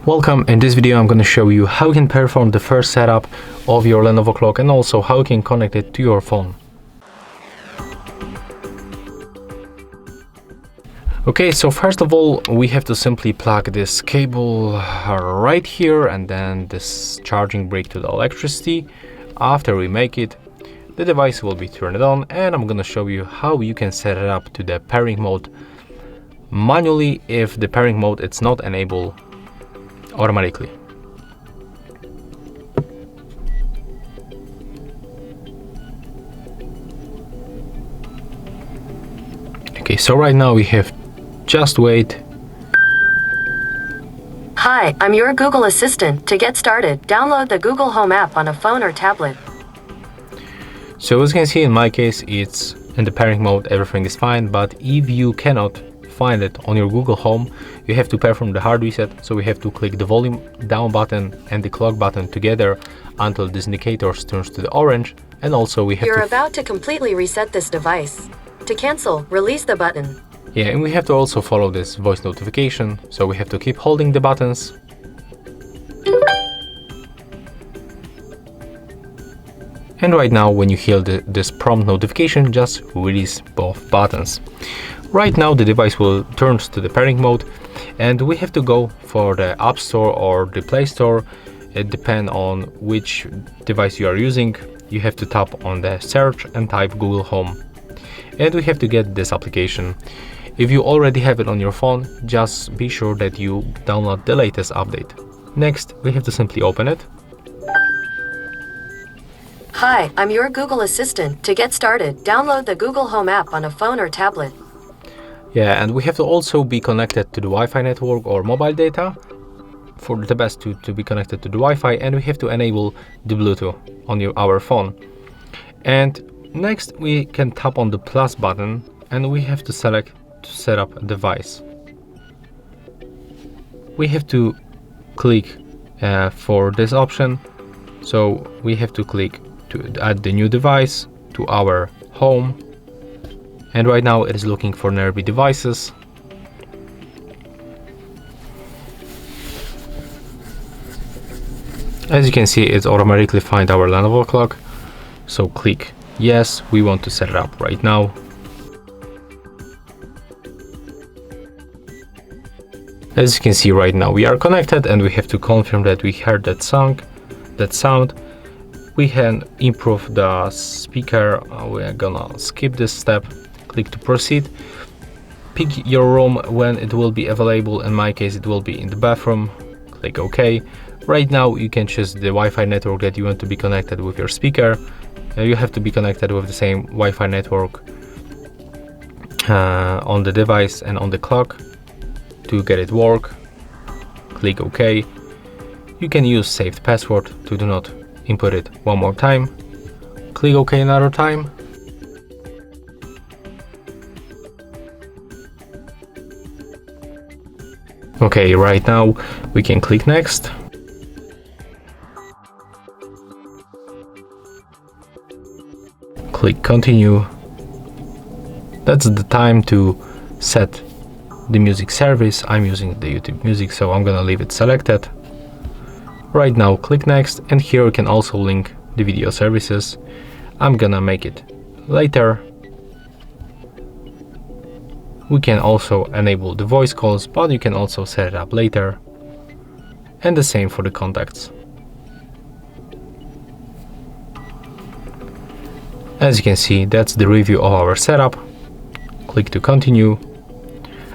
Welcome. In this video I'm going to show you how you can perform the first setup of your Lenovo clock and also how you can connect it to your phone. Okay, so first of all we have to simply plug this cable right here and then this charging brick to the electricity. After we make it, the device will be turned on and I'm going to show you how you can set it up to the pairing mode manually if the pairing mode is not enabled automatically. Okay, so right now we have just wait. Hi, I'm your Google Assistant. To get started, download the Google Home app on a phone or tablet. So as you can see in my case it's in the pairing mode, everything is fine, but if you cannot find it on your Google Home, you have to perform the hard reset. So we have to click the volume down button and the clock button together until this indicator turns to the orange, and also we have You're about to completely reset this device. To cancel, release the button. Yeah, and we have to also follow this voice notification, so we have to keep holding the buttons. And right now when you hear this prompt notification, just release both buttons. Right now the device will turn to the pairing mode and we have to go for the App Store or the Play Store. It depends on which device you are using. You have to tap on the search and type Google Home. And we have to get this application. If you already have it on your phone, just be sure that you download the latest update. Next, we have to simply open it. Hi, I'm your Google Assistant. To get started, download the Google Home app on a phone or tablet. Yeah, and we have to also be connected to the Wi-Fi network or mobile data for the best to be connected to the Wi-Fi, and we have to enable the Bluetooth on our phone. And next we can tap on the plus button and we have to select to set up a device. We have to click for this option, so we have to click to add the new device to our home. And right now it is looking for nearby devices. As you can see, it automatically finds our Lenovo clock. So click yes, we want to set it up right now. As you can see right now we are connected and we have to confirm that we heard that sound. We can improve the speaker. We are gonna skip this step. Click to proceed. Pick your room when it will be available. In my case it will be in the bathroom. Click OK. Right now you can choose the Wi-Fi network that you want to be connected with your speaker. You have to be connected with the same Wi-Fi network on the device and on the clock to get it work. Click OK. You can use saved password to do not input it one more time. Click OK another time. Okay, right now we can click next. Click continue. That's the time to set the music service. I'm using the YouTube Music, so I'm gonna leave it selected. Right now click next, and here you can also link the video services. I'm gonna make it later. We can also enable the voice calls, but you can also set it up later. And the same for the contacts. As you can see, that's the review of our setup. Click to continue.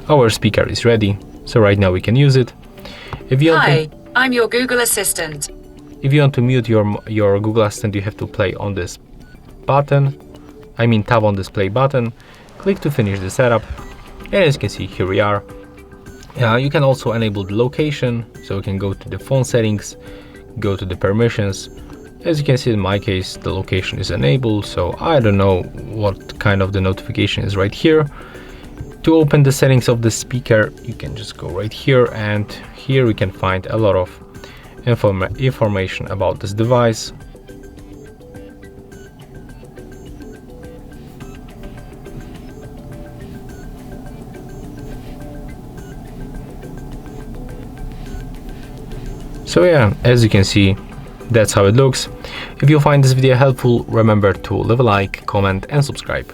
Our speaker is ready, so right now we can use it. Hi, I'm your Google Assistant. If you want to mute your Google Assistant, you have to play on this button. Tap on this play button. Click to finish the setup. And as you can see, here we are. You can also enable the location, so you can go to the phone settings, go to the permissions. As you can see in my case, the location is enabled, so I don't know what kind of the notification is right here. To open the settings of the speaker, you can just go right here, and here we can find a lot of information about this device. So yeah, as you can see, that's how it looks. If you find this video helpful, remember to leave a like, comment and subscribe.